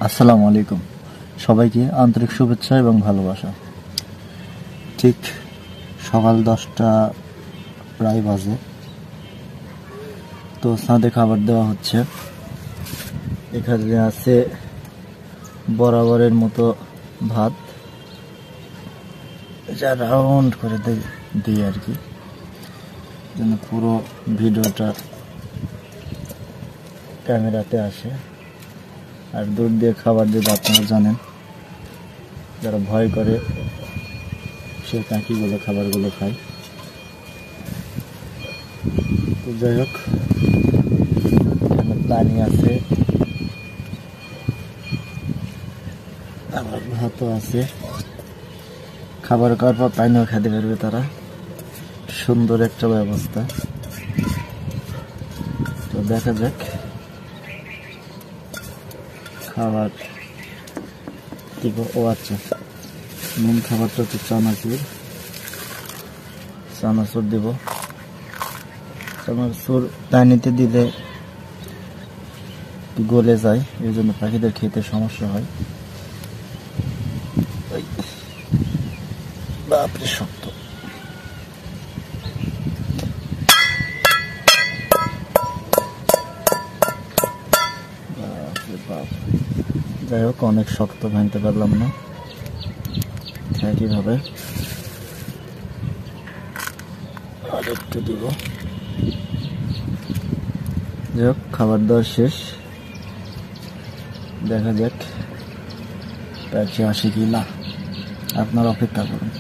আসসালামু আলাইকুম, সবাইকে আন্তরিক শুভেচ্ছা এবং ভালোবাসা। ঠিক সকাল 10টা প্রায় বাজে, তো ছাদে খাবার দেওয়া হচ্ছে। এখানে আছে বরাবরের মতো ভাত, যা রাউন্ড করে দিই আর কি, যেন পুরো ভিডিওটা ক্যামেরাতে আসে। আর দুধ দিয়ে খাবার যদি আপনারা জানেন, যারা ভয় করে সেই কাকিগুলো খাবারগুলো খায়। তো যাই হোক, এখানে পানি আছে, আবার ভাতও আছে। খাবার খাওয়ার পর পানিও খেতে পারবে তারা। সুন্দর একটা ব্যবস্থা। তো দেখা যাক, খাবার দিব। ও আচ্ছা, মেন খাবারটা হচ্ছে চানাচুর দিব। চানাচুর পানিতে দিলে গলে যায়, এই জন্য পাখিদের খেতে সমস্যা হয়। বাপরে শক্ত। যাই হোক, অনেক শক্ত, ভাঙতে পারলাম না। একইভাবে আর একটু দিব। যাই হোক, খাবার দাওয়া শেষ। দেখা যাক প্যাচে আসে কি না, আপনারা অপেক্ষা করুন।